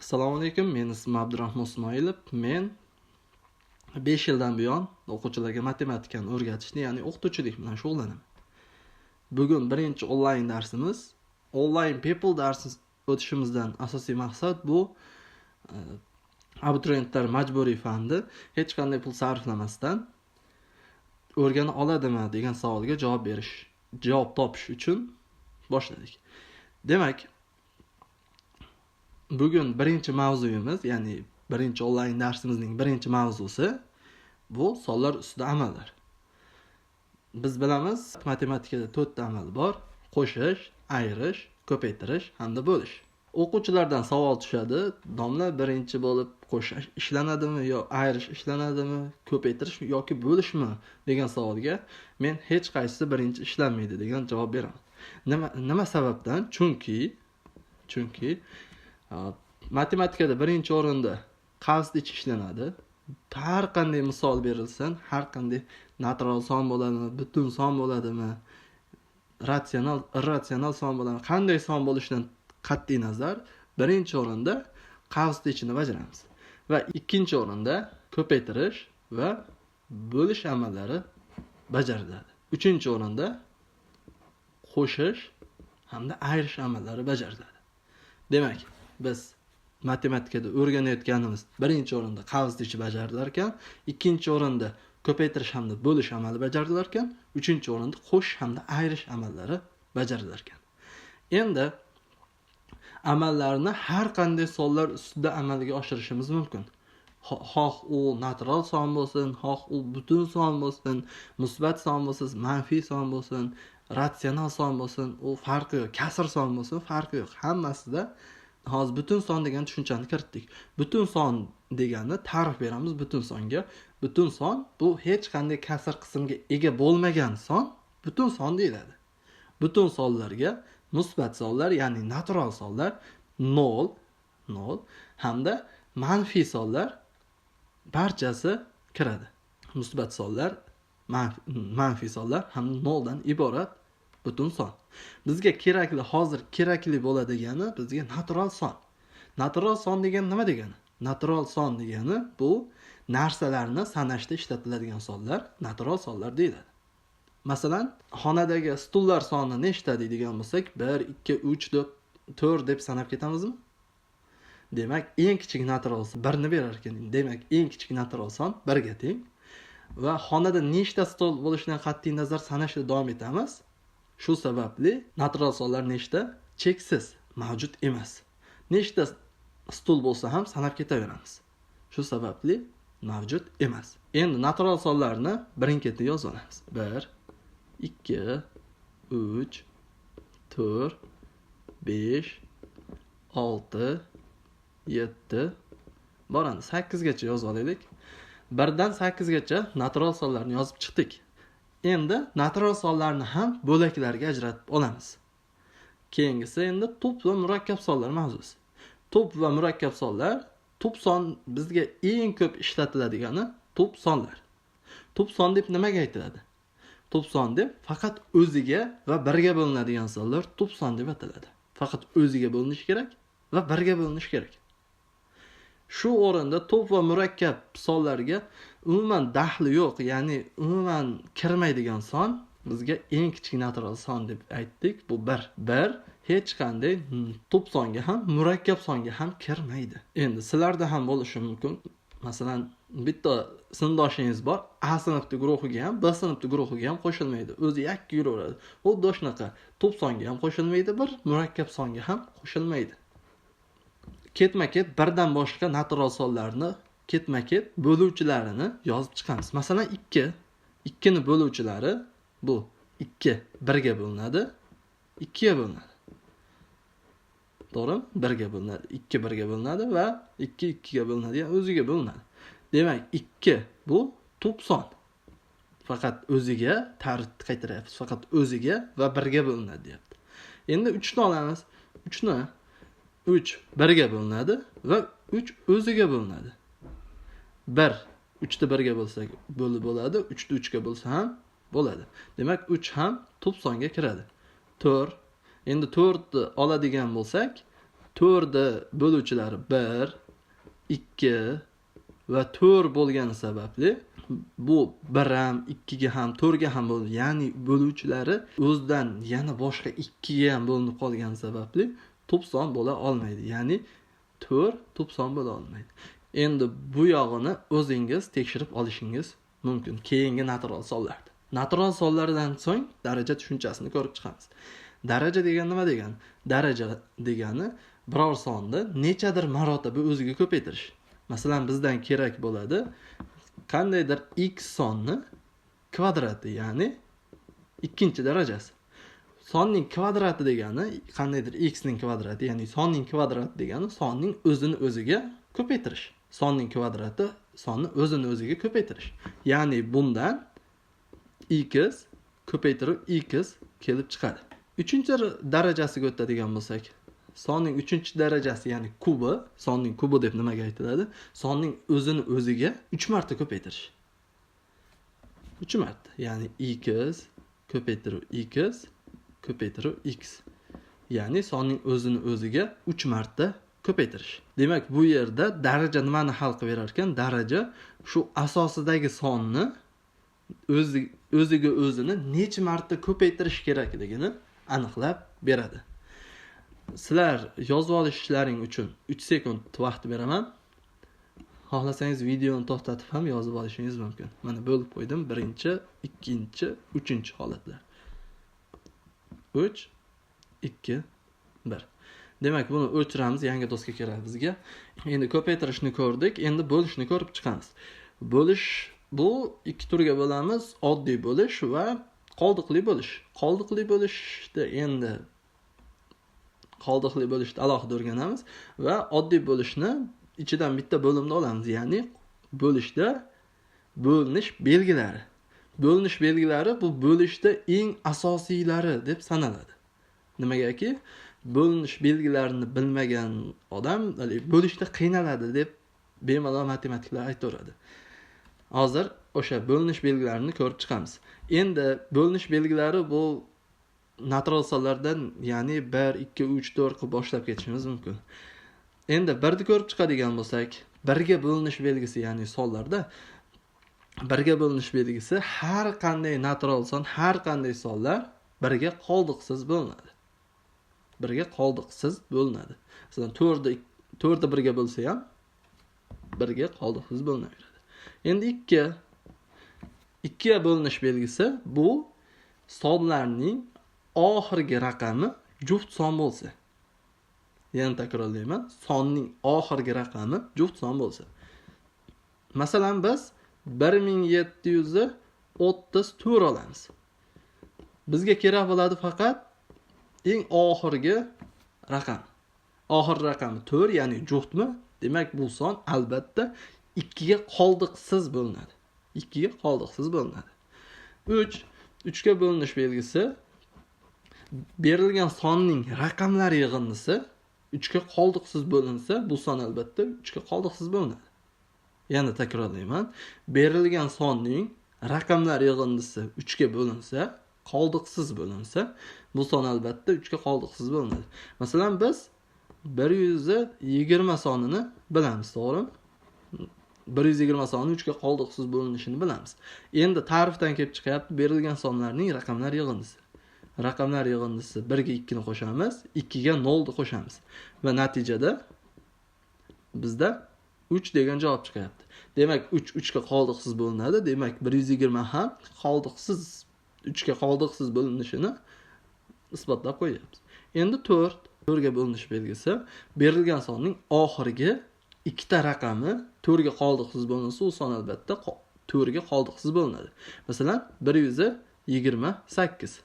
Assalomu alaykum. Men ismim Abdurahmon Ismoilov. Men 5 yildan buyon o'quvchilarga matematikani o'rgatishni, ya'ni o'qituvchilik bilan shug'ullanaman. Bugun birinchi onlayn darsimiz. Online people darsi o'tishimizdan asosiy maqsad bu abituriyentlar majburiy fandi hech qanday pul sarflamasdan o'rgana oladimi degan savolga javob topish uchun boshladik. Demak, bugun birinchi mavzuyimiz, ya'ni birinchi onlayn darsimizning birinchi mavzusi bu sonlar ustida amallar. Biz bilamiz, matematikada 4 ta amal bor: qo'shish, ayirish, ko'paytirish hamda bo'lish. O'quvchilardan savol tushadi: "Domla, birinchi bo'lib qo'shish ishlanadimi yo ayirish ishlanadimi, ko'paytirish yoki bo'lishmi?" degan savolga men hech qaysisi birinchi ishlanmaydi degan javob beraman. Nima sababdan? Chunki matematikada birinchi o'rinda qavs ichi ishlanadi. Har qanday misol berilsin, har qanday natural son bo'ladimi, butun son bo'ladimi, ratsional, irratsional son bo'ladimi, qanday son bo'lishidan qat'iy nazar birinchi o'rinda qavs ichini bajaramiz va ikkinchi o'rinda ko'paytirish va bo'lish amallari bajariladi. Uchinchi o'rinda qo'shish hamda ayirish amallari bajariladi. Demak, biz matematikada o'rganayotganimiz birinchi o'rinda qavs ichi bajarilar ekan, ikkinchi o'rinda ko'paytirish hamda bo'lish amali bajarilar ekan, uchinchi o'rinda qo'shish hamda ayirish amallari bajarilar ekan. Endi amallarni har qanday sonlar ustida amalga oshirishimiz mumkin. Xoh u natural son bo'lsin, xoh u butun son bo'lsin, musbat son bo'lsin, manfiy son bo'lsin, ratsional son bo'lsin, u farqi yo'q. Kasr son bo'lsin, farqi yo'q. Hammasida hozir butun son degan tushunchani kiritdik. Butun son degani ta'rif beramiz butun songa. Butun son bu hech qanday kasr qismga ega bo'lmagan son butun son deyiladi. Butun sonlarga musbat sonlar, ya'ni natural sonlar 0 hamda manfiy sonlar barchasi kiradi. Musbat sonlar, manfiy sonlar hamda 0 dan iborat butun son. Bizga hozir kerakli bo'ladigani bizga natural son. Natural son degani nima degani? Natural son degani bu narsalarni sanashda ishlatiladigan sonlar natural sonlar deyiladi. Masalan, xonadagi stullar soni nechta deydigan bo'lsak, 1, 2, 3, 4 deb sanab ketamizmi? Demak, eng kichik natural son 1 ni berar ekan. Demak, eng kichik natural son 1 ga teng. Va xonada nechta stol bo'lishidan qat'iy nazar sanashda davom etamiz. Shu sababli natural sonlar nechta? Cheksiz, mavjud emas. Nechta stul bo'lsa ham sanab ketaveramiz. Shu sababli mavjud emas. Endi natural sonlarni birin-ketin yozib olamiz. 1, 2, 3, 4, 5, 6, 7 boradi. 8 gacha yozib olaylik. 1 dan 8 gacha natural sonlarni yozib chiqdik. Endi natural sonlarni ham bo'laklarga ajratib olamiz. Keyingisi endi to'p va murakkab sonlar mavzusi. To'p va murakkab sonlar, to'p son bizga eng ko'p ishlatiladigani to'p sonlar. To'p son deb nimaga aytiladi? To'p son deb faqat o'ziga va birga bo'linadigan sonlar to'p son deb ataladi. Faqat o'ziga bo'linishi kerak va birga bo'linishi kerak. Shu o'rinda to'p va murakkab sonlarga umuman daxli yo'q, ya'ni umuman kirmaydigan son bizga eng kichik natural son deb aytdik. Bu 1. 1 hech qanday to'p songa ham, murakkab songa ham kirmaydi. Endi sizlarda ham bo'lishi mumkin. Masalan, bitta sinfdoshingiz bor, A sinfli guruhiga ham, B sinfli guruhiga ham qo'shilmaydi. O'zi yakka yuraveradi. Xuddi shunaqa to'p songa ham qo'shilmaydi, bir murakkab songa ham qo'shilmaydi. Ketma-ket birdan boshqa natural sonlarni ketma-ket bo'luvchilarini yozib chiqamiz. Masalan, 2. 2 ni bo'luvchilari bu 2 1 ga bo'linadi, 2 ga bo'linadi. To'g'rimi? 1 ga bo'linadi, 2 1 ga bo'linadi va 2 2 ga bo'linadi, ya'ni o'ziga bo'linadi. Demak, 2 bu to'p son. Faqat o'ziga qaytaryapmiz. Faqat o'ziga va 1 ga bo'linadi, deyapti. Endi 3 ni olamiz. 3 1 ga bo'linadi va 3 o'ziga bo'linadi. 1 3 ni 1 ga bo'lsak bo'ladi, 3 ni 3 ga bo'lsa ham bo'ladi. Demak, 3 ham to'p songa kiradi. 4. Endi 4 ni oladigan bo'lsak, 4'ni böluvchilari 1, 2 va 4 bo'lgani sababli bu 1 ham, 2 ga ham, 4 ga ham bo'ldi. Ya'ni böluvchilari o'zidan yana boshqa 2 ga ham bo'linib qolgani sababli to'p son bo'la olmaydi. Ya'ni 4 to'p son bo'la olmaydi. Endi bu yog'ini o'zingiz tekshirib olishingiz mumkin keyingi natural sonlarda. Natural sonlardan so'ng daraja tushunchasini ko'rib chiqamiz. Daraja degani nima degani? Daraja degani biror sonni nechadir marotaba o'ziga ko'paytirish. Masalan, bizdan kerak bo'ladi qandaydir x sonni kvadrati, ya'ni ikkinchi darajasi. Sonning kvadrati degani qandaydir x ning kvadrati, ya'ni sonning kvadrati degani sonning o'zini o'ziga ko'paytirish. Sonning kvadrati sonni o'zini o'ziga ko'paytirish. Ya'ni bundan x ko'paytirib x kelib chiqadi. 3-darajasiga o'tadigan bo'lsak, sonning 3-darajasi, ya'ni kubi, sonning kubi deb nimaga aytiladi? Sonning o'zini o'ziga 3 marta ko'paytirish. 3 marta, ya'ni x ko'paytirib x ko'paytirib x. Ya'ni sonning o'zini o'ziga 3 marta ko'paytirish. Demak, bu yerda daraja nimani hal qilib berar ekan? Daraja shu asosidagi sonni o'ziga o'zini necha marta ko'paytirish kerakligini aniqlab beradi. Sizlar yozib olishlaring uchun 3 sekund vaqt beraman. Xohlasangiz videoni to'xtatib ham yozib olishingiz mumkin. Mana bo'lib qo'ydim. 1-chi, 2-chi, 3-chi holatlar. 3, 2, 1. Demak, buni o'chiramiz, yangi doska kerak bizga. Endi ko'paytirishni ko'rdik, endi bo'lishni ko'rib chiqamiz. Bo'lish bu ikki turga bo'lamiz: oddiy bo'lish va qoldiqli bo'lish. Qoldiqli bo'lishda endi qoldiqli bo'lishni alohida o'rganamiz va oddiy bo'lishni ichidan bitta bo'limni olamiz, ya'ni bo'lishda bo'linish belgilari. Bo'linish belgilari bu bo'lishda eng asosiylari deb sanaladi. Nimagaki bo'linish belgilarini bilmagan odam bo'lishda qiynaladi deb bemalol matematiklar aytaveradi. Hozir o'sha bo'linish belgilarini ko'rib chiqamiz. Endi bo'linish belgilari bu natural sonlardan, ya'ni 1, 2, 3, 4 qilib boshlab ketishimiz mumkin. Endi 1ni ko'rib chiqadigan bo'lsak, 1ga bo'linish belgisi, ya'ni sonlarda 1ga bo'linish belgisi har qanday natural son, har qanday sonlar 1ga qoldiqsiz bo'linadi. 1ga qoldiqsiz bo'linadi. Masalan, 4ni 1ga bo'lsa ham 1ga qoldiqsiz bo'linaveradi. Endi 2ga bo'linish belgisi bu sonlarning oxirgi raqami juft son bo'lsa. Yana takrorlayman, sonning oxirgi raqami juft son bo'lsa. Masalan, biz 1734 olamiz. Bizga kerak bo'ladi faqat eng oxirgi raqam. Oxirgi raqami 4, ya'ni juftmi? Demak, bu son albatta 2ga qoldiqsiz bo'linadi. 2ga qoldiqsiz bo'linadi. 3ga bo'linish belgisi berilgan sonning raqamlar yig'indisi 3ga qoldiqsiz bo'linsa, bu son albatta 3ga qoldiqsiz bo'linadi. Yana takrorlayman. Berilgan sonning raqamlar yig'indisi 3ga bo'linsa, qoldiqsiz bo'linsa, bu son albatta 3ga qoldiqsiz bo'linadi. Masalan, biz 120 sonini bilamiz, to'g'rimi? 120 sonni 3ga qoldiqsiz bo'linishini bilamiz. Endi ta'rifdan kelib chiqyapti berilgan sonlarning raqamlar yig'indisi. Raqamlar yig'indisi 1ga 2 ni qo'shamiz, 2ga 0 ni qo'shamiz va natijada bizda 3 degan javob chiqyapti. Demak, 3ga qoldiqsiz bo'linadi. Demak, 120 ham qoldiqsiz 3ga qoldiqsiz bo'linishini isbotlab qo'yapmiz. Endi 4ga bo'linish belgisi berilgan sonning oxirgi ikkita raqami 4ga qoldiqsiz bo'linsa, u son albatta 4ga qoldiqsiz bo'linadi. Masalan, 128.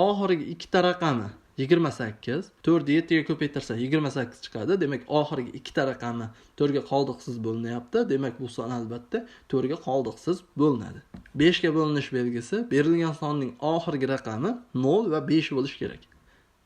Oxirgi ikkita raqami 28, 4ni 7 ga ko'paytirsa 28 chiqadi. Demak, oxirgi ikkita raqami 4ga qoldiqsiz bo'linyapti. Demak, bu son albatta 4ga qoldiqsiz bo'linadi. 5ga bo'linish belgisi berilgan sonning oxirgi raqami 0 va 5 bo'lish kerak.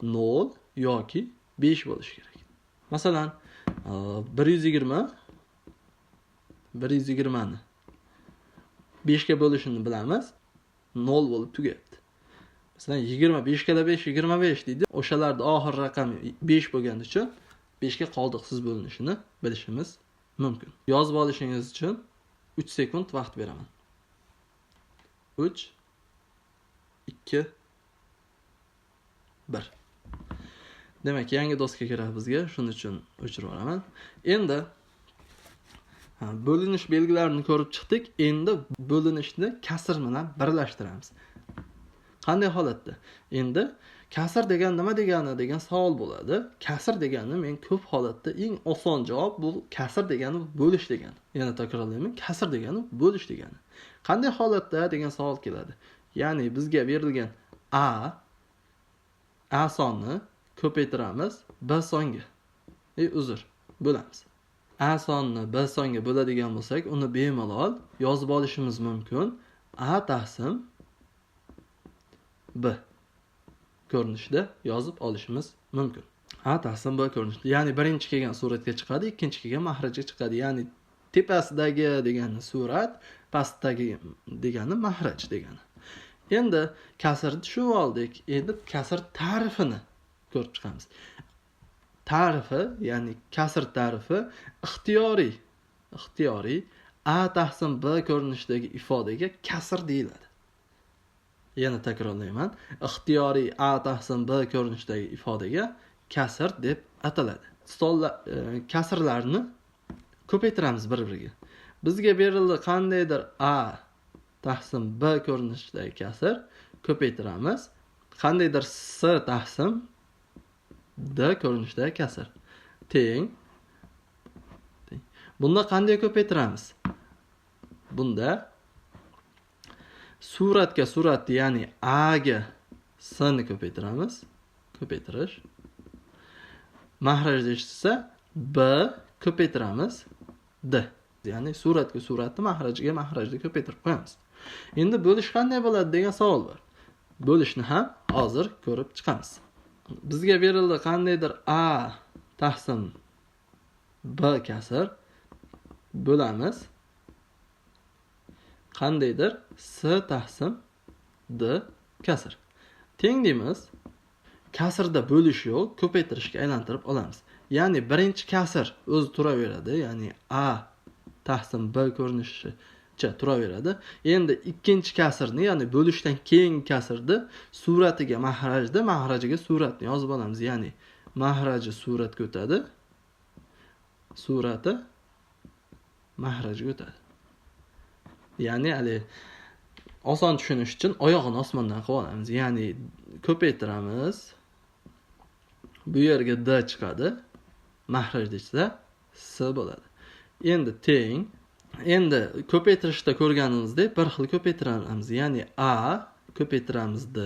0 yoki 5 bo'lish kerak. Masalan, 120 ni 5 ga bo'lishini bilamiz. 0 bo'lib tugayapti. Masalan 25 kala 5 25 deydi. O'shalarda oxir raqami 5 bo'lgani uchun 5 ga qoldiqsiz bo'linishini bilishimiz mumkin. Yozib olishingiz uchun 3 sekund vaqt beraman. 3 2 1. Demak, yangi doska kerak bizga, shuning uchun o'chirib yuboraman. Endi bo'linish belgilarini ko'rib chiqdik. Endi bo'linishni kasr bilan birlashtiramiz. Qanday holatda? Endi kasr degan nima degani degan savol bo'ladi. Kasr degani men ko'p holatda eng oson javob bu kasr degani bo'lish degani. Yana takrorlayman, kasr degani bo'lish degani. Qanday holatda degan savol keladi. Ya'ni bizga berilgan a sonni ko'paytiramiz b songa. Uzr, bo'lamiz. A sonni b songa bo'ladigan bo'lsak, uni bemalol yozib olishimiz mumkin. A taqsim b ko'rinishida yozib olishimiz mumkin. A taqsim b ko'rinishida. Ya'ni birinchi kelgan suratga chiqadi, ikkinchi kelgan mahrajga chiqadi. Ya'ni tepasidagi degani surat, pastdagi degani mahraj degani. Endi kasrni tushunib oldik. Endi kasr ta'rifini ko'rib chiqamiz. Ta'rifi, ya'ni kasr ta'rifi ixtiyoriy a taqsim b ko'rinishidagi ifodaga kasr deyiladi. Yana takrorlayman. Ixtiyoriy a taqsim b ko'rinishidagi ifodaga kasr deb ataladi. Kasrlarni ko'paytiramiz bir-biriga. Bizga berildi qandaydir a taqsim b ko'rinishidagi kasr ko'paytiramiz. Qandaydir s taqsim d ko'rinishidagi kasr teng. Bunda qanday ko'paytiramiz? Bunda suratga suratni, ya'ni a ga s ni ko'paytiramiz. Ko'paytirish. Mahrajda esa b ko'paytiramiz d. Ya'ni suratga suratni, mahrajga mahrajda ko'paytirib qo'yamiz. Endi bo'lish qanday bo'ladi degan savol bor. Bo'lishni ham hozir ko'rib chiqamiz. Bizga berildi qandaydir a taqsim b kasr bo'lamiz qandaydir s taqsim d kasr. Teng deymiz. Kasrda bo'lish yo'q, ko'paytirishga aylantirib olamiz. Ya'ni birinchi kasr o'zi turaveradi, ya'ni a taqsim b ko'rinishicha turaveradi. Endi ikkinchi kasrni, ya'ni bo'lishdan keyingi kasrni suratiga mahrajda, mahrajiga suratni yozib olamiz. Ya'ni mahraji suratga o'tadi, surati mahrajiga o'tadi. Ya'ni oson tushunish uchun oyog'ini osmondan qilib olamiz. Ya'ni ko'paytiramiz. Bu yerga d chiqadi. Mahrajda esa s bo'ladi. Endi teng. Endi ko'paytirishda ko'rganimizdek bir xil ko'paytiramiz. Ya'ni a ko'paytiramiz d,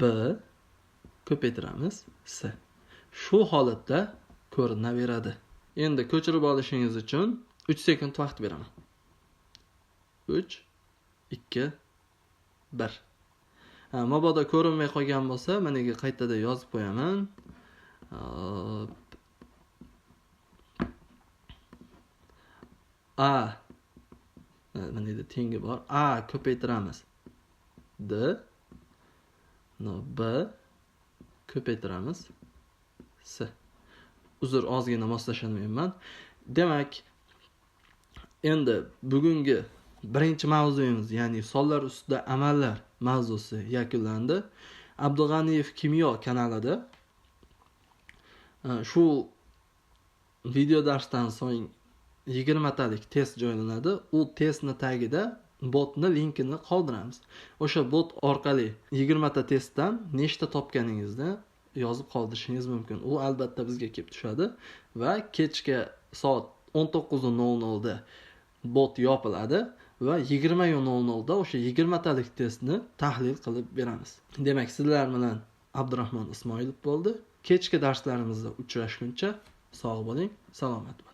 b ko'paytiramiz s. Shu holatda ko'rinaveradi. Endi ko'chirib olishingiz uchun 3 sekund vaqt beraman. 3 2 1. Mabodo ko'rinmay qolgan bo'lsa, meniga qaytada yozib qo'yaman. A mana yerda tengi bor. A ko'paytiramiz d, b ko'paytiramiz s. Uzr, ozgina moslashamayman. Demak, endi bugungi birinchi mavzuyimiz, ya'ni sonlar ustida amallar mavzusi yakunlandi. Abdug'aniyev kimyo kanalida shu video darsdan so'ng 20 talik test joylanadi. U testni tagida botni linkini qoldiramiz. O'sha bot orqali 20 ta testdan nechta topganingizni yozib qoldirishingiz mumkin. U albatta bizga kelib tushadi va kechga soat 19:00 da bot yopiladi va 20:00 da o'sha 20 talik testni tahlil qilib beramiz. Demak, sizlar bilan Abdurahmon Ismoilov bo'ldi. Kechki darslarimizda uchrashguncha sog' bo'ling, salomat bo'ling.